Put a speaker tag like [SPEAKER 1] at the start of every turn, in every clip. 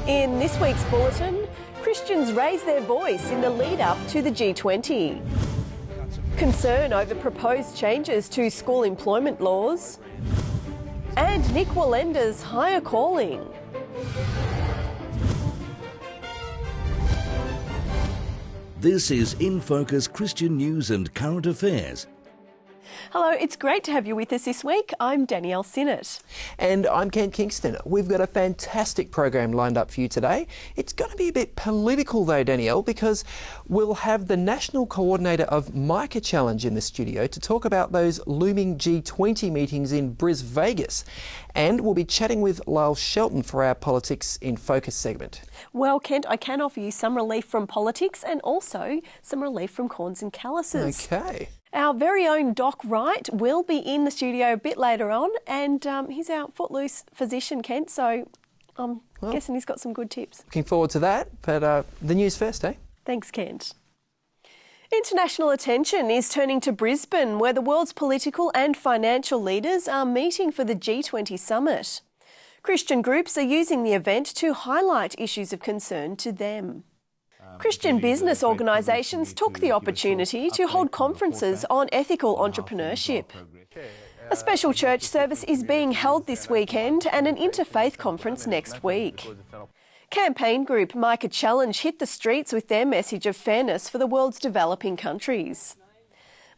[SPEAKER 1] In this week's bulletin, Christians raise their voice in the lead-up to the G20. Concern over proposed changes to school employment laws. And Nick Wallender's higher calling.
[SPEAKER 2] This is InFocus Christian News and Current Affairs.
[SPEAKER 1] Hello, it's great to have you with us this week. I'm Danielle Sinnott.
[SPEAKER 3] And I'm Kent Kingston. We've got a fantastic program lined up for you today. It's going to be a bit political though, Danielle, because we'll have the National Coordinator of Micah Challenge in the studio to talk about those looming G20 meetings in Vegas. And we'll be chatting with Lyle Shelton for our Politics in Focus segment.
[SPEAKER 1] Well, Kent, I can offer you some relief from politics and also some relief from corns and calluses.
[SPEAKER 3] Okay.
[SPEAKER 1] Our very own Doc Wright will be in the studio a bit later on, and he's our footloose physician, Kent, so I'm guessing he's got some good tips.
[SPEAKER 3] Looking forward to that, but the news first, eh?
[SPEAKER 1] Thanks, Kent. International attention is turning to Brisbane, where the world's political and financial leaders are meeting for the G20 summit. Christian groups are using the event to highlight issues of concern to them. Christian business organisations took the opportunity to hold conferences on ethical entrepreneurship. A special church service is being held this weekend and an interfaith conference next week. Campaign group Micah Challenge hit the streets with their message of fairness for the world's developing countries.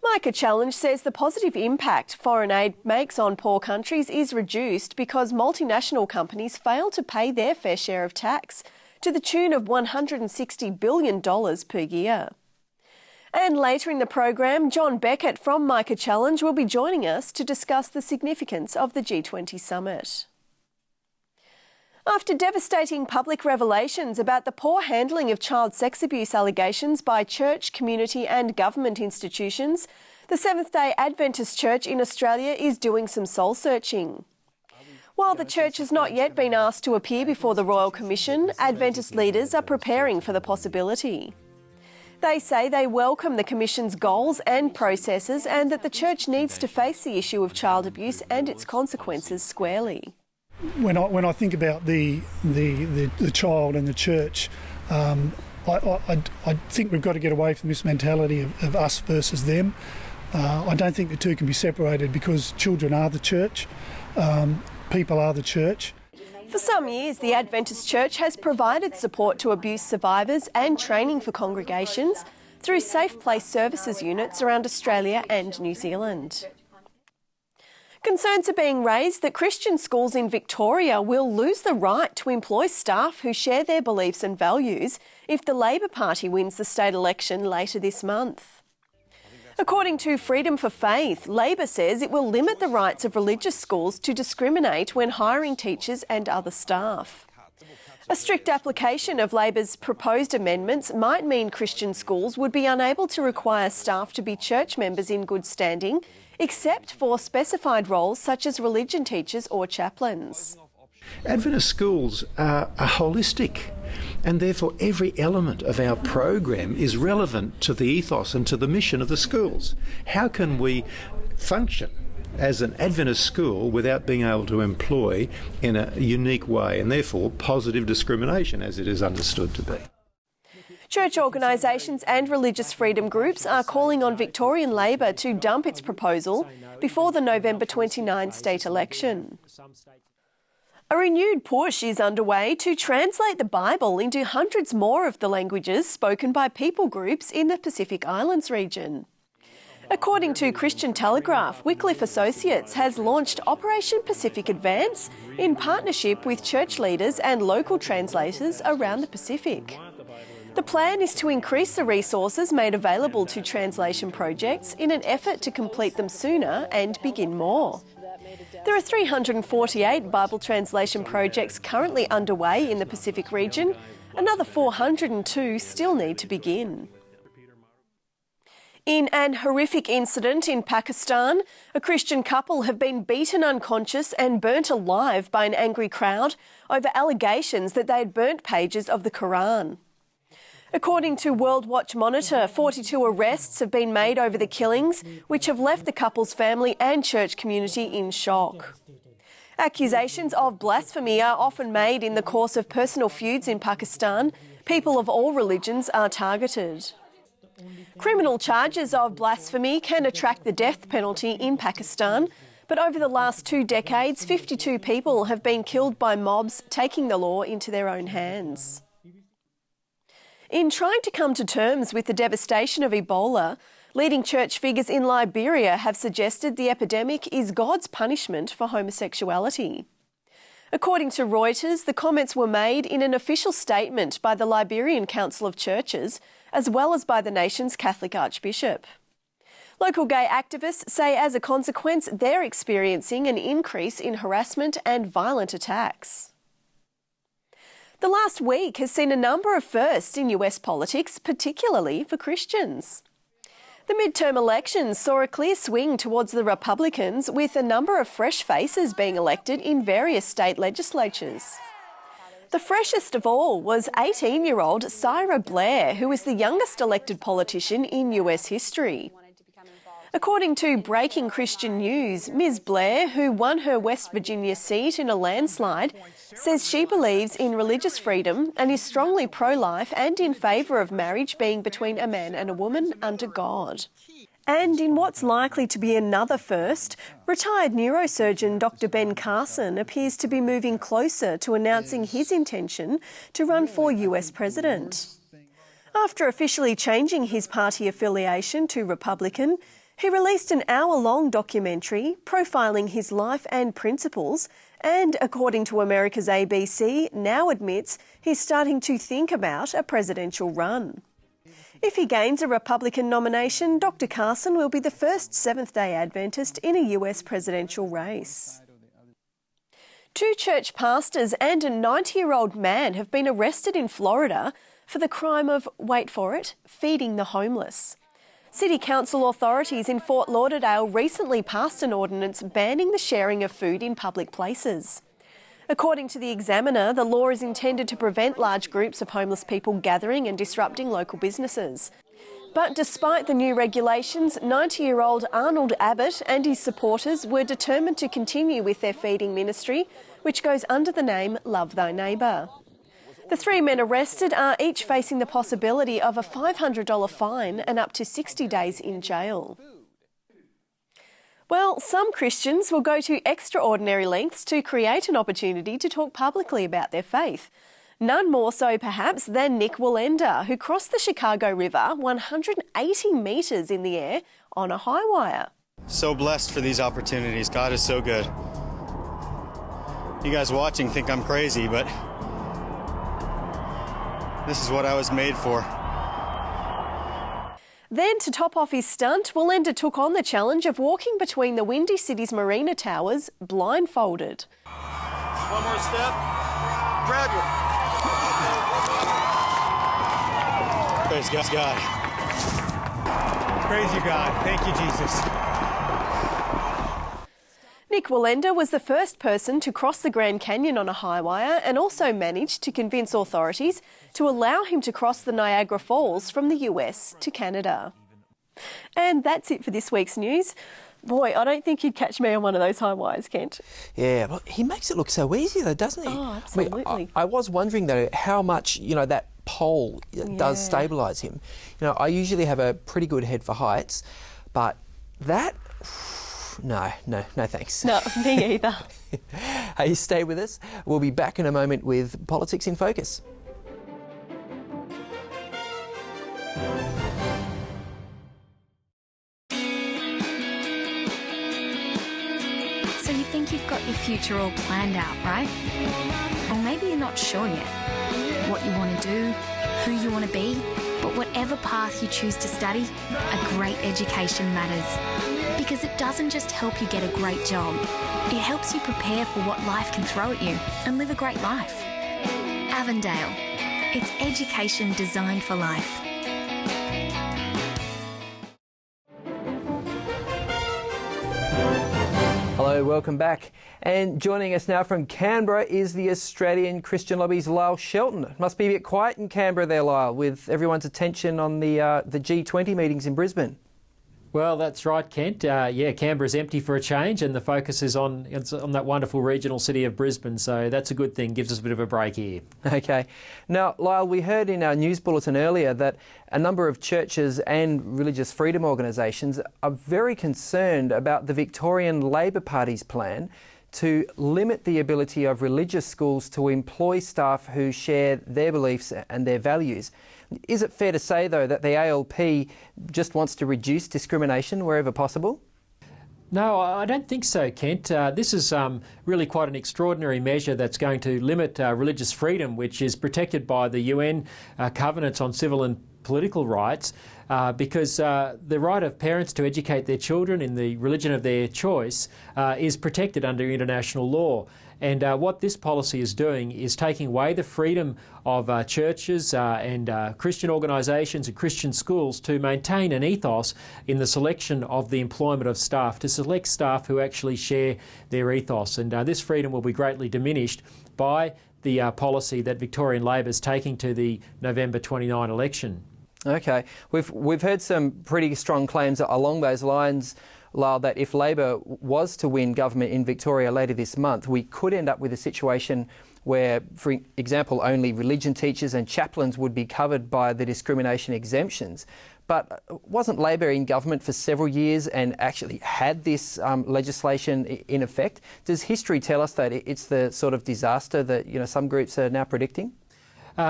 [SPEAKER 1] Micah Challenge says the positive impact foreign aid makes on poor countries is reduced because multinational companies fail to pay their fair share of tax, to the tune of $160 billion per year. And later in the program, John Beckett from Micah Challenge will be joining us to discuss the significance of the G20 summit. After devastating public revelations about the poor handling of child sex abuse allegations by church, community and government institutions, the Seventh-day Adventist Church in Australia is doing some soul-searching. While the church has not yet been asked to appear before the Royal Commission, Adventist leaders are preparing for the possibility. They say they welcome the Commission's goals and processes and that the church needs to face the issue of child abuse and its consequences squarely.
[SPEAKER 4] When I think about the child and the church, I think we've got to get away from this mentality of us versus them. I don't think the two can be separated because children are the church. People are the church.
[SPEAKER 1] For some years, the Adventist Church has provided support to abuse survivors and training for congregations through Safe Place Services units around Australia and New Zealand. Concerns are being raised that Christian schools in Victoria will lose the right to employ staff who share their beliefs and values if the Labor Party wins the state election later this month. According to Freedom for Faith, Labor says it will limit the rights of religious schools to discriminate when hiring teachers and other staff. A strict application of Labor's proposed amendments might mean Christian schools would be unable to require staff to be church members in good standing, except for specified roles such as religion teachers or chaplains.
[SPEAKER 5] Adventist schools are holistic, and therefore every element of our program is relevant to the ethos and to the mission of the schools. How can we function as an Adventist school without being able to employ in a unique way, and therefore positive discrimination as it is understood to be?
[SPEAKER 1] Church organisations and religious freedom groups are calling on Victorian Labor to dump its proposal before the November 29 state election. A renewed push is underway to translate the Bible into hundreds more of the languages spoken by people groups in the Pacific Islands region. According to Christian Telegraph, Wycliffe Associates has launched Operation Pacific Advance in partnership with church leaders and local translators around the Pacific. The plan is to increase the resources made available to translation projects in an effort to complete them sooner and begin more. There are 348 Bible translation projects currently underway in the Pacific region. Another 402 still need to begin. In an horrific incident in Pakistan, a Christian couple have been beaten unconscious and burnt alive by an angry crowd over allegations that they had burnt pages of the Quran. According to World Watch Monitor, 42 arrests have been made over the killings, which have left the couple's family and church community in shock. Accusations of blasphemy are often made in the course of personal feuds in Pakistan. People of all religions are targeted. Criminal charges of blasphemy can attract the death penalty in Pakistan, but over the last 2 decades, 52 people have been killed by mobs taking the law into their own hands. In trying to come to terms with the devastation of Ebola, leading church figures in Liberia have suggested the epidemic is God's punishment for homosexuality. According to Reuters, the comments were made in an official statement by the Liberian Council of Churches, as well as by the nation's Catholic Archbishop. Local gay activists say as a consequence, they're experiencing an increase in harassment and violent attacks. The last week has seen a number of firsts in US politics, particularly for Christians. The midterm elections saw a clear swing towards the Republicans, with a number of fresh faces being elected in various state legislatures. The freshest of all was 18-year-old Sarah Blair, who is the youngest elected politician in US history. According to Breaking Christian News, Ms. Blair, who won her West Virginia seat in a landslide, says she believes in religious freedom and is strongly pro-life and in favour of marriage being between a man and a woman under God. And in what's likely to be another first, retired neurosurgeon Dr. Ben Carson appears to be moving closer to announcing his intention to run for US president. After officially changing his party affiliation to Republican, he released an hour-long documentary profiling his life and principles and, according to America's ABC, now admits he's starting to think about a presidential run. If he gains a Republican nomination, Dr. Carson will be the first Seventh-day Adventist in a US presidential race. 2 church pastors and a 90-year-old man have been arrested in Florida for the crime of, wait for it, feeding the homeless. City Council authorities in Fort Lauderdale recently passed an ordinance banning the sharing of food in public places. According to the Examiner, the law is intended to prevent large groups of homeless people gathering and disrupting local businesses. But despite the new regulations, 90-year-old Arnold Abbott and his supporters were determined to continue with their feeding ministry, which goes under the name Love Thy Neighbour. The 3 men arrested are each facing the possibility of a $500 fine and up to 60 days in jail. Well, some Christians will go to extraordinary lengths to create an opportunity to talk publicly about their faith. None more so, perhaps, than Nick Wallenda, who crossed the Chicago River 180 metres in the air on a high wire.
[SPEAKER 6] So blessed for these opportunities. God is so good. You guys watching think I'm crazy, but this is what I was made for.
[SPEAKER 1] Then, to top off his stunt, Wallenda took on the challenge of walking between the Windy City's marina towers blindfolded.
[SPEAKER 6] One more step. Gradual. Praise God. Praise you, God. Thank you, Jesus.
[SPEAKER 1] Nick Wallenda was the first person to cross the Grand Canyon on a high wire and also managed to convince authorities to allow him to cross the Niagara Falls from the US to Canada. And that's it for this week's news. Boy, I don't think you'd catch me on one of those high wires, Kent.
[SPEAKER 3] Yeah, well, he makes it look so easy though, doesn't he?
[SPEAKER 1] Oh, absolutely.
[SPEAKER 3] I mean, I was wondering though how much, that pole does stabilise him. I usually have a pretty good head for heights, but that... No, thanks.
[SPEAKER 1] No, me either.
[SPEAKER 3] Hey, stay with us. We'll be back in a moment with Politics in Focus.
[SPEAKER 7] So you think you've got your future all planned out, right? Or maybe you're not sure yet what you want to do, who you want to be, but whatever path you choose to study, a great education matters. Because it doesn't just help you get a great job, it helps you prepare for what life can throw at you and live a great life. Avondale. It's education designed for life.
[SPEAKER 3] Hello, welcome back. And joining us now from Canberra is the Australian Christian Lobby's Lyle Shelton. It must be a bit quiet in Canberra there, Lyle, with everyone's attention on the G20 meetings in Brisbane.
[SPEAKER 8] Well, that's right, Kent. Canberra's empty for a change, and the focus is on that wonderful regional city of Brisbane, so that's a good thing. Gives us a bit of a break here.
[SPEAKER 3] Okay. Now, Lyle, we heard in our news bulletin earlier that a number of churches and religious freedom organisations are very concerned about the Victorian Labor Party's plan to limit the ability of religious schools to employ staff who share their beliefs and their values. Is it fair to say, though, that the ALP just wants to reduce discrimination wherever possible?
[SPEAKER 8] No, I don't think so, Kent. This is really quite an extraordinary measure that's going to limit religious freedom, which is protected by the UN covenants on civil and political rights, because the right of parents to educate their children in the religion of their choice is protected under international law. And what this policy is doing is taking away the freedom of churches and Christian organisations and Christian schools to maintain an ethos in the selection of the employment of staff, to select staff who actually share their ethos. And this freedom will be greatly diminished by the policy that Victorian Labor is taking to the November 29 election.
[SPEAKER 3] Okay. We've heard some pretty strong claims along those lines, Lyle, that if Labor was to win government in Victoria later this month, we could end up with a situation where, for example, only religion teachers and chaplains would be covered by the discrimination exemptions. But wasn't Labor in government for several years and actually had this legislation in effect? Does history tell us that it's the sort of disaster that some groups are now predicting?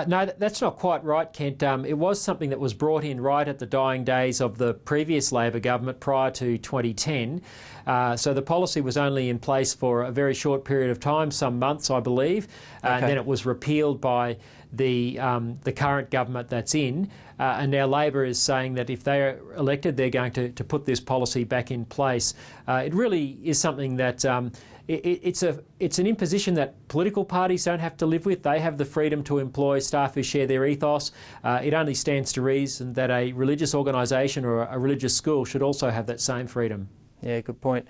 [SPEAKER 8] No, that's not quite right, Kent. It was something that was brought in right at the dying days of the previous Labor government prior to 2010. So the policy was only in place for a very short period of time, some months, I believe, and then it was repealed by the current government that's in. And now Labor is saying that if they are elected, they're going to put this policy back in place. It really is something that it's an imposition that political parties don't have to live with. They have the freedom to employ staff who share their ethos. It only stands to reason that a religious organisation or a religious school should also have that same freedom.
[SPEAKER 3] Yeah, good point.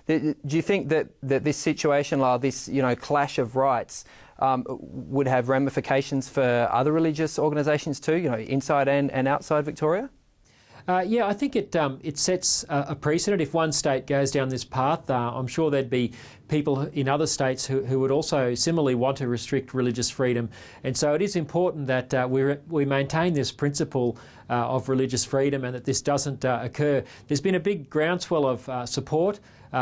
[SPEAKER 3] Do you think that this situation, like this, clash of rights, would have ramifications for other religious organisations too, inside and outside Victoria?
[SPEAKER 8] Yeah, I think it sets a precedent. If one state goes down this path, I'm sure there'd be people in other states who would also similarly want to restrict religious freedom. And so it is important that we maintain this principle of religious freedom and that this doesn't occur. There's been a big groundswell of support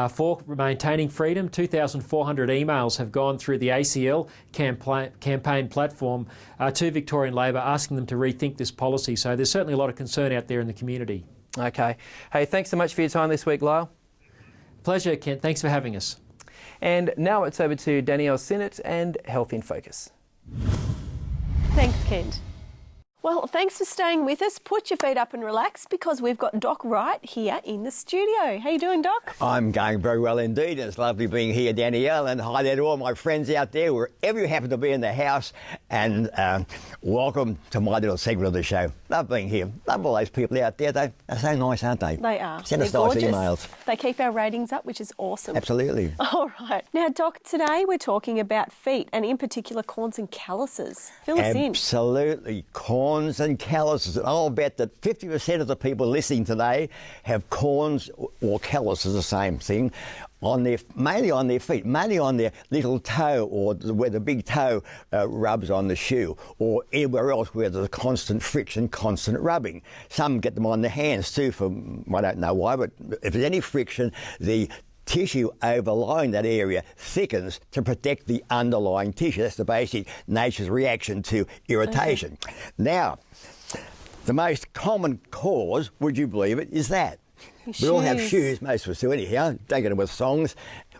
[SPEAKER 8] for maintaining freedom. 2,400 emails have gone through the ACL campaign platform to Victorian Labor asking them to rethink this policy. So there's certainly a lot of concern out there in the community.
[SPEAKER 3] Okay. Hey, thanks so much for your time this week, Lyle.
[SPEAKER 8] Pleasure, Kent. Thanks for having us.
[SPEAKER 3] And now it's over to Danielle Sinnott and Health in Focus.
[SPEAKER 1] Thanks, Kent. Well, thanks for staying with us. Put your feet up and relax because we've got Doc right here in the studio. How you doing, Doc?
[SPEAKER 9] I'm going very well indeed. It's lovely being here, Danielle, and hi there to all my friends out there, wherever you happen to be in the house, and welcome to my little segment of the show. Love being here. Love all those people out there. They're so nice, aren't they?
[SPEAKER 1] They are.
[SPEAKER 9] Send us
[SPEAKER 1] They're
[SPEAKER 9] nice
[SPEAKER 1] gorgeous.
[SPEAKER 9] emails.
[SPEAKER 1] They keep our ratings up, which is awesome.
[SPEAKER 9] Absolutely.
[SPEAKER 1] All right. Now, Doc, today we're talking about feet and in particular corns and calluses. Fill us in.
[SPEAKER 9] Absolutely. Corns and calluses. And I'll bet that 50% of the people listening today have corns or calluses, the same thing, mainly on their feet, mainly on their little toe or where the big toe rubs on the shoe, or anywhere else where there's constant friction, constant rubbing. Some get them on their hands too, I don't know why, but if there's any friction, the tissue overlying that area thickens to protect the underlying tissue. That's the basic nature's reaction to irritation. Okay. Now, the most common cause, would you believe it, is that. We all have shoes, most of us do anyhow, taking them with songs.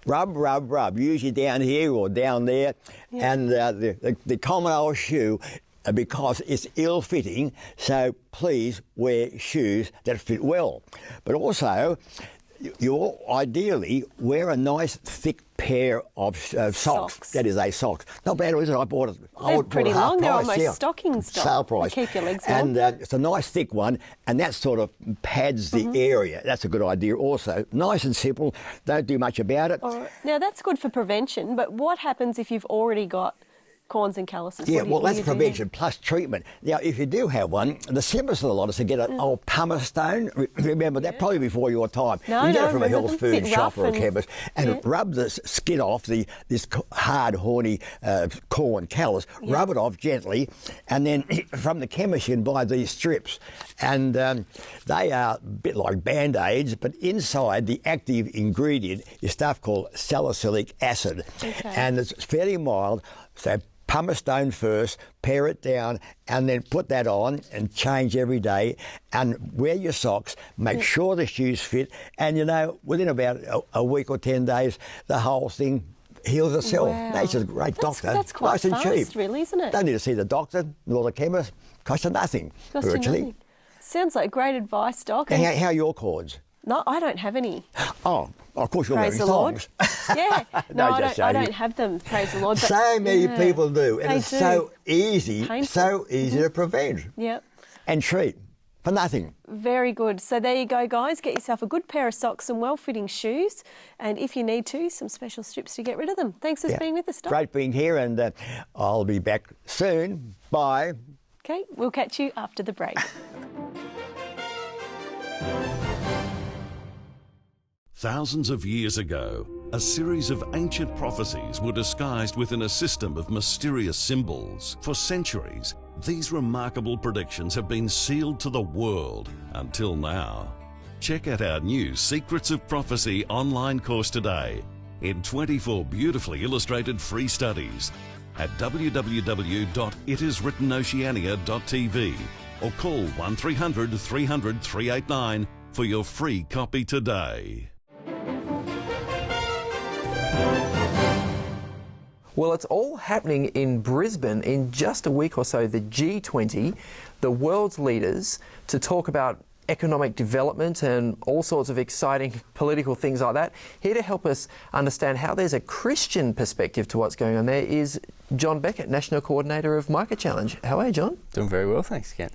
[SPEAKER 9] Rub, rub, rub, usually down here or down there. Yeah. And the common old shoe, because it's ill-fitting, so please wear shoes that fit well. But also, you ideally wear a nice thick pair of socks. That is a sock. Not bad, is it? I bought it.
[SPEAKER 1] They're pretty long. They're almost
[SPEAKER 9] yeah.
[SPEAKER 1] stocking stock.
[SPEAKER 9] Sale price.
[SPEAKER 1] They keep your legs warm.
[SPEAKER 9] And it's a nice thick one, and that sort of pads the area. That's a good idea also. Nice and simple. Don't do much about it.
[SPEAKER 1] Now, that's good for prevention, but what happens if you've already got corns and calluses?
[SPEAKER 9] Yeah,
[SPEAKER 1] what
[SPEAKER 9] that's
[SPEAKER 1] do you do
[SPEAKER 9] prevention plus treatment. Now, if you do have one, the simplest of the lot is to get an old pumice stone. Remember that? Probably before your time.
[SPEAKER 1] No,
[SPEAKER 9] you get
[SPEAKER 1] no,
[SPEAKER 9] it from a
[SPEAKER 1] remember
[SPEAKER 9] health
[SPEAKER 1] them.
[SPEAKER 9] food
[SPEAKER 1] Bit
[SPEAKER 9] shop or a
[SPEAKER 1] rough
[SPEAKER 9] chemist and rub the skin off this hard, horny corn callus. Rub it off gently, and then from the chemist you can buy these strips, and they are a bit like Band-Aids, but inside the active ingredient is stuff called salicylic acid, and it's fairly mild. So pumice stone first, pare it down, and then put that on and change every day. And wear your socks, make sure the shoes fit, and within about a week or 10 days, the whole thing heals itself.
[SPEAKER 1] Wow.
[SPEAKER 9] Nature's a great doctor.
[SPEAKER 1] That's quite
[SPEAKER 9] nice and
[SPEAKER 1] fast,
[SPEAKER 9] cheap.
[SPEAKER 1] really, isn't it?
[SPEAKER 9] Don't need to see the doctor nor the chemist. Costs you nothing,
[SPEAKER 1] Costs you
[SPEAKER 9] virtually.
[SPEAKER 1] nothing. Sounds like great advice, Doc.
[SPEAKER 9] And how are your cords?
[SPEAKER 1] No, I don't have any.
[SPEAKER 9] Oh, of course you're
[SPEAKER 1] Praise
[SPEAKER 9] wearing
[SPEAKER 1] the Lord.
[SPEAKER 9] thongs.
[SPEAKER 1] Yeah. No,
[SPEAKER 9] just
[SPEAKER 1] I
[SPEAKER 9] joking.
[SPEAKER 1] don't have them, praise the Lord. But
[SPEAKER 9] So many people do, and
[SPEAKER 1] they
[SPEAKER 9] it's
[SPEAKER 1] do.
[SPEAKER 9] so easy,
[SPEAKER 1] Painful.
[SPEAKER 9] to prevent
[SPEAKER 1] Yep.
[SPEAKER 9] and treat for nothing.
[SPEAKER 1] Very good. So there you go, guys. Get yourself a good pair of socks and well-fitting shoes. And if you need to, some special strips to get rid of them. Thanks for being with us, Doc.
[SPEAKER 9] Great being here, and I'll be back soon. Bye.
[SPEAKER 1] Okay, we'll catch you after the break.
[SPEAKER 2] Thousands of years ago, a series of ancient prophecies were disguised within a system of mysterious symbols. For centuries, these remarkable predictions have been sealed to the world until now. Check out our new Secrets of Prophecy online course today in 24 beautifully illustrated free studies at www.itiswrittenoceania.tv or call 1300 300 389 for your free copy today.
[SPEAKER 3] Well, it's all happening in Brisbane in just a week or so. The G20, the world's leaders, to talk about economic development and all sorts of exciting political things like that. Here to help us understand how there's a Christian perspective to what's going on there is John Beckett, National Coordinator of Micah Challenge. How are you, John?
[SPEAKER 10] Doing very well, thanks, Kent.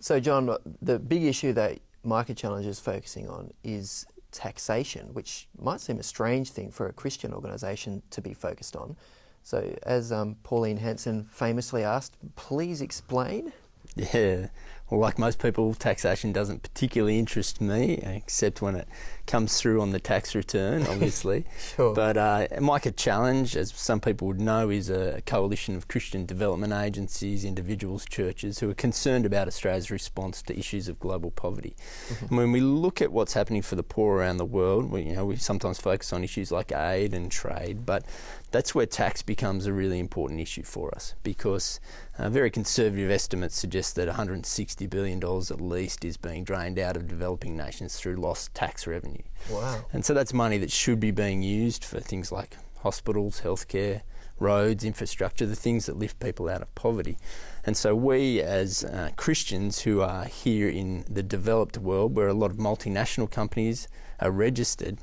[SPEAKER 3] So, John, the big issue that Micah Challenge is focusing on is taxation, which might seem a strange thing for a Christian organisation to be focused on. So, as Pauline Hanson famously asked, please explain.
[SPEAKER 10] Yeah, well, like most people, taxation doesn't particularly interest me, except when it comes through on the tax return, obviously.
[SPEAKER 3] Sure.
[SPEAKER 10] But Micah Challenge, as some people would know, is a coalition of Christian development agencies, individuals, churches who are concerned about Australia's response to issues of global poverty. And when we look at what's happening for the poor around the world, we sometimes focus on issues like aid and trade, but that's where tax becomes a really important issue for us, because very conservative estimates suggest that $160 billion at least is being drained out of developing nations through lost tax revenue.
[SPEAKER 3] Wow.
[SPEAKER 10] And so that's money that should be being used for things like hospitals, healthcare, roads, infrastructure, the things that lift people out of poverty. And so we as Christians who are here in the developed world, where a lot of multinational companies are registered,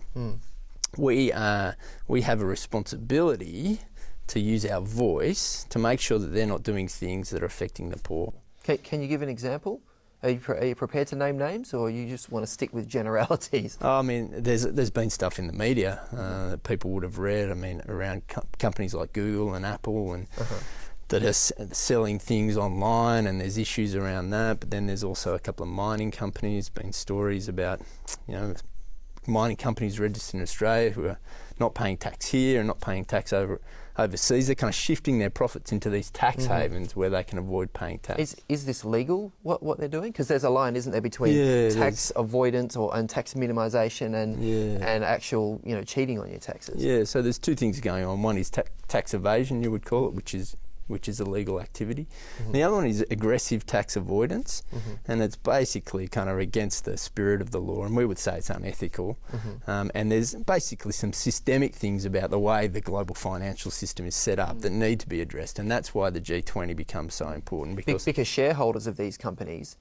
[SPEAKER 10] we have a responsibility to use our voice to make sure that they're not doing things that are affecting the poor.
[SPEAKER 3] Can you give an example? Are you prepared to name names, or you just want to stick with generalities?
[SPEAKER 10] I mean, there's been stuff in the media that people would have read, around companies like Google and Apple and that are selling things online, and there's issues around that. But then there's also a couple of mining companies, been stories about, mining companies registered in Australia who are not paying tax here and not paying tax overseas. They're kind of shifting their profits into these tax havens where they can avoid paying tax.
[SPEAKER 3] Is this legal, what they're doing? Because there's a line, isn't there, between tax avoidance and tax minimisation and actual, cheating on your taxes?
[SPEAKER 10] Yeah, so there's two things going on. One is tax evasion, you would call it, which is a legal activity. The other one is aggressive tax avoidance, and it's basically kind of against the spirit of the law, and we would say it's unethical. And there's basically some systemic things about the way the global financial system is set up that need to be addressed, and that's why the G20 becomes so important.
[SPEAKER 3] Because shareholders of these companies,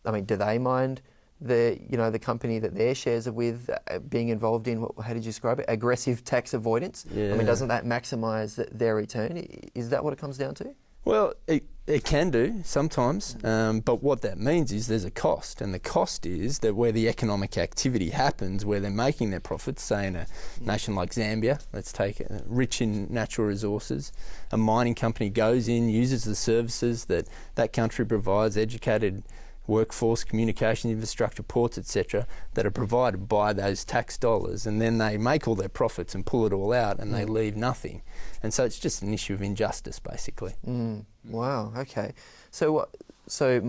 [SPEAKER 3] do they mind the company that their shares are with being involved in, how did you describe it, aggressive tax avoidance?
[SPEAKER 10] Yeah.
[SPEAKER 3] Doesn't that maximise their return? Is that what it comes down to?
[SPEAKER 10] Well, it can do sometimes, but what that means is there's a cost, and the cost is that where the economic activity happens, where they're making their profits, say in a nation like Zambia, let's take it, rich in natural resources, a mining company goes in, uses the services that that country provides, educated workforce, communication infrastructure, ports, etc., that are provided by those tax dollars, and then they make all their profits and pull it all out, and they leave nothing. And so it's just an issue of injustice, basically.
[SPEAKER 3] Wow. Okay. So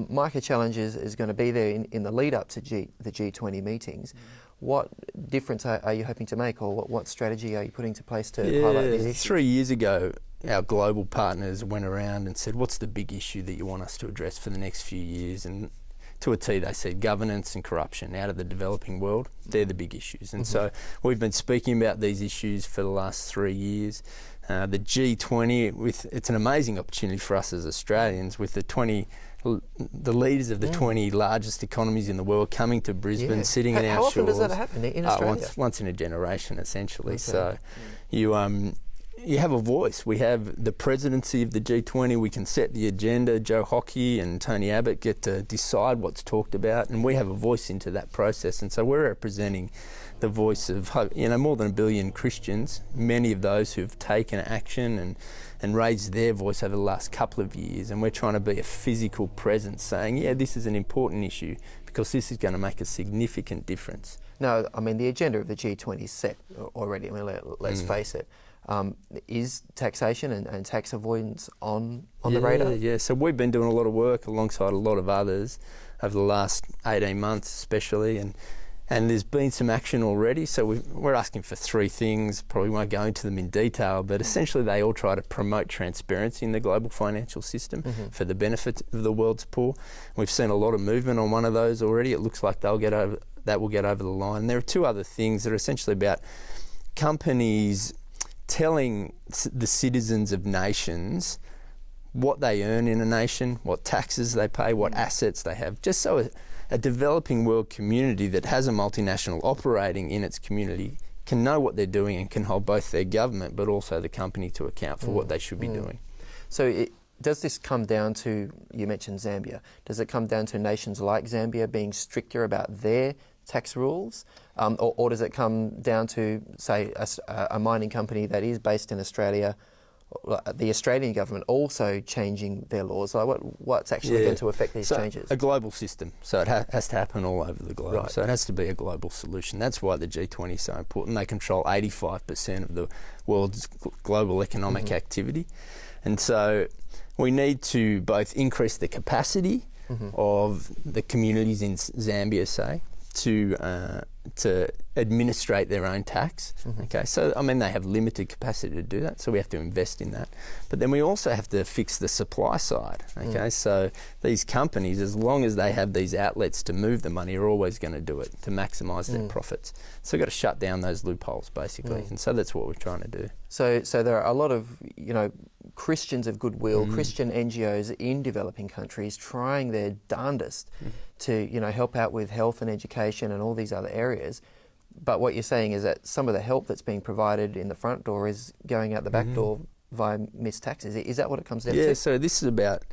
[SPEAKER 3] Micah Challenge is going to be there in the lead up to the G20 meetings. What difference are you hoping to make, or what strategy are you putting into place to highlight these issues?
[SPEAKER 10] 3 years ago, our global partners went around and said, what's the big issue that you want us to address for the next few years? And to a T, they said governance and corruption out of the developing world. They're the big issues. And so we've been speaking about these issues for the last 3 years. The G20, it's an amazing opportunity for us as Australians, with the leaders of the 20 largest economies in the world coming to Brisbane, sitting in our shores.
[SPEAKER 3] How often does that happen in Australia?
[SPEAKER 10] Once in a generation, essentially. Okay. So you have a voice. We have the presidency of the G20. We can set the agenda. Joe Hockey and Tony Abbott get to decide what's talked about, and we have a voice into that process. And so we're representing the voice of, more than 1 billion Christians, many of those who've taken action and raised their voice over the last couple of years. And we're trying to be a physical presence, saying, this is an important issue because this is going to make a significant difference.
[SPEAKER 3] No, I mean, the agenda of the G20 is set already. I mean, let's face it. Is taxation and tax avoidance on the radar?
[SPEAKER 10] Yeah, so we've been doing a lot of work alongside a lot of others over the last 18 months especially, and there's been some action already. So we're asking for 3 things, probably won't go into them in detail, but essentially they all try to promote transparency in the global financial system for the benefit of the world's poor. We've seen a lot of movement on one of those already. It looks like that will get over the line. And there are 2 other things that are essentially about companies telling the citizens of nations what they earn in a nation, what taxes they pay, what assets they have, just so a developing world community that has a multinational operating in its community can know what they're doing and can hold both their government but also the company to account for what they should be doing.
[SPEAKER 3] So does this come down to, you mentioned Zambia, does it come down to nations like Zambia being stricter about their tax rules, or does it come down to, say, a mining company that is based in Australia, the Australian government also changing their laws? Like what's actually going to affect these changes?
[SPEAKER 10] A global system, so it has to happen all over the globe. Right. So it has to be a global solution. That's why the G20 is so important. They control 85% of the world's global economic activity, and so we need to both increase the capacity of the communities in Zambia, say, to administrate their own tax. Okay, so I mean they have limited capacity to do that, so we have to invest in that. But then we also have to fix the supply side. Okay, so these companies, as long as they have these outlets to move the money, are always going to do it to maximise their profits. So we've got to shut down those loopholes, basically, and so that's what we're trying to do.
[SPEAKER 3] So there are a lot of Christians of goodwill, Christian NGOs in developing countries trying their darndest to help out with health and education and all these other areas. But what you're saying is that some of the help that's being provided in the front door is going out the back door via missed taxes. Is that what it comes down to?
[SPEAKER 10] Yeah, so this is about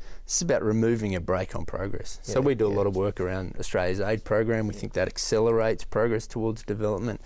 [SPEAKER 10] removing a brake on progress. So we do a lot of work around Australia's aid program. We think that accelerates progress towards development.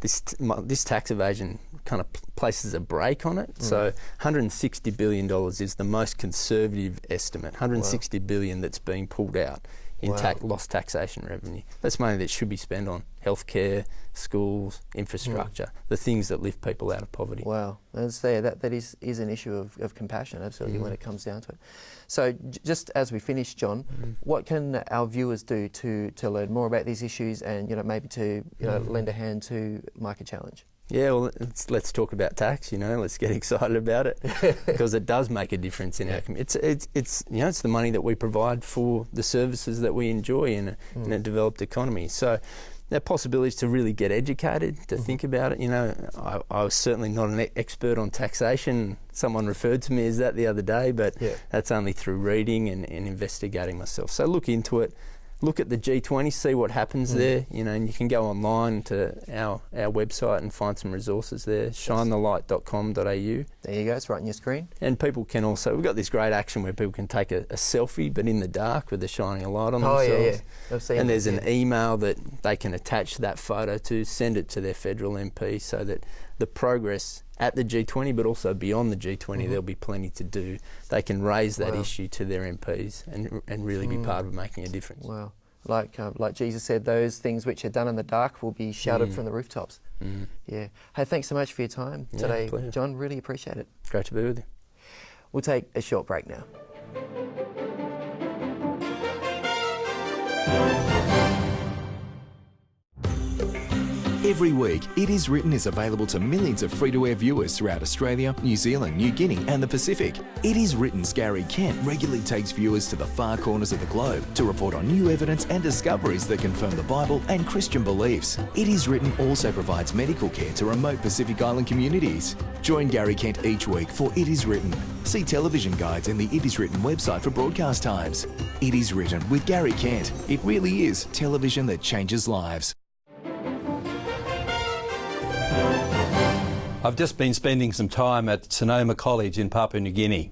[SPEAKER 10] This tax evasion kind of places a brake on it. So $160 billion is the most conservative estimate, $160 billion that's being pulled out in lost taxation revenue. That's money that should be spent on healthcare, schools, infrastructure, the things that lift people out of poverty.
[SPEAKER 3] Wow, that is an issue of compassion, absolutely, when it comes down to it. So just as we finish, John, what can our viewers do to learn more about these issues and maybe to lend a hand to Micah Challenge?
[SPEAKER 10] Yeah, well, let's talk about tax. Let's get excited about it because it does make a difference in our community. It's the money that we provide for the services that we enjoy in a developed economy. So there are possibilities to really get educated, to think about it. I was certainly not an expert on taxation. Someone referred to me as that the other day, but that's only through reading and investigating myself. So look into it. look at the G20, see what happens there, you know, and you can go online to our website and find some resources there, shinethelight.com.au.
[SPEAKER 3] There you go, it's right on your screen.
[SPEAKER 10] And people can also, we've got this great action where people can take a selfie, but in the dark with the shining a light on themselves.
[SPEAKER 3] I've seen
[SPEAKER 10] and
[SPEAKER 3] that,
[SPEAKER 10] there's an email that they can attach that photo to, send it to their federal MP, so that the progress at the G20, but also beyond the G20, there'll be plenty to do. They can raise that issue to their MPs and really be part of making a difference.
[SPEAKER 3] Wow. Like Jesus said, those things which are done in the dark will be shouted from the rooftops. Yeah. Hey, thanks so much for your time today, John. Really appreciate it.
[SPEAKER 10] Great to be with you.
[SPEAKER 3] We'll take a short break now.
[SPEAKER 11] Every week, It Is Written is available to millions of free-to-air viewers throughout Australia, New Zealand, New Guinea and the Pacific. It Is Written's Gary Kent regularly takes viewers to the far corners of the globe to report on new evidence and discoveries that confirm the Bible and Christian beliefs. It Is Written also provides medical care to remote Pacific Island communities. Join Gary Kent each week for It Is Written. See television guides in the It Is Written website for broadcast times. It Is Written with Gary Kent. It really is television that changes lives.
[SPEAKER 12] I've just been spending some time at Sonoma College in Papua New Guinea.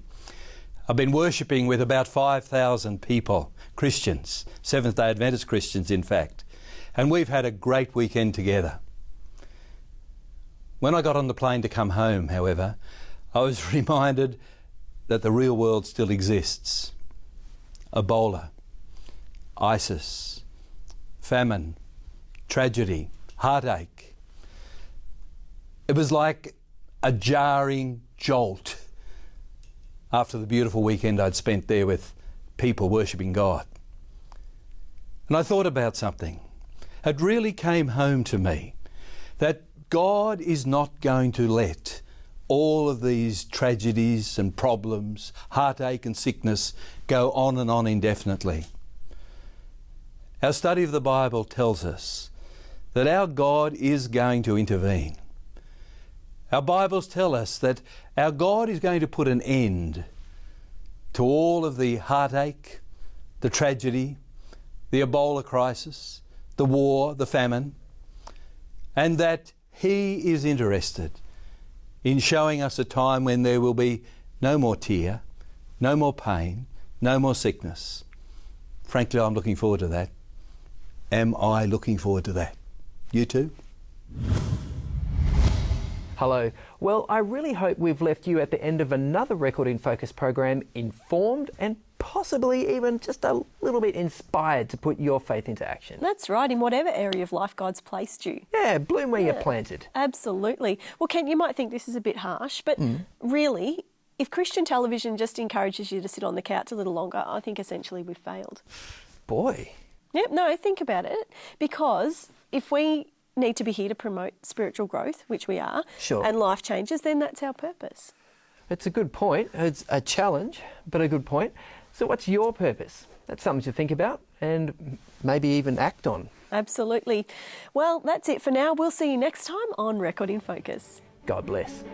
[SPEAKER 12] I've been worshipping with about 5,000 people, Christians, Seventh-day Adventist Christians in fact, and we've had a great weekend together. When I got on the plane to come home, however, I was reminded that the real world still exists. Ebola, ISIS, famine, tragedy, heartache. It was like a jarring jolt after the beautiful weekend I'd spent there with people worshipping God. And I thought about something. It really came home to me that God is not going to let all of these tragedies and problems, heartache and sickness go on and on indefinitely. Our study of the Bible tells us that our God is going to intervene. Our Bibles tell us that our God is going to put an end to all of the heartache, the tragedy, the Ebola crisis, the war, the famine, and that He is interested in showing us a time when there will be no more tear, no more pain, no more sickness. Frankly, I'm looking forward to that. Am I looking forward to that? You too?
[SPEAKER 3] Hello. Well, I really hope we've left you at the end of another Record in Focus program informed and possibly even just a little bit inspired to put your faith into action.
[SPEAKER 1] That's right, in whatever area of life God's placed you.
[SPEAKER 3] Yeah, bloom where you're planted.
[SPEAKER 1] Absolutely. Well, Kent, you might think this is a bit harsh, but really, if Christian television just encourages you to sit on the couch a little longer, I think essentially we've failed.
[SPEAKER 3] Boy.
[SPEAKER 1] Yep, no, think about it. Because if we need to be here to promote spiritual growth, which we are, and life changes, then that's our purpose.
[SPEAKER 3] It's a good point. It's a challenge, but a good point. So what's your purpose? That's something to think about and maybe even act on.
[SPEAKER 1] Absolutely. Well, that's it for now. We'll see you next time on Record in Focus.
[SPEAKER 3] God bless.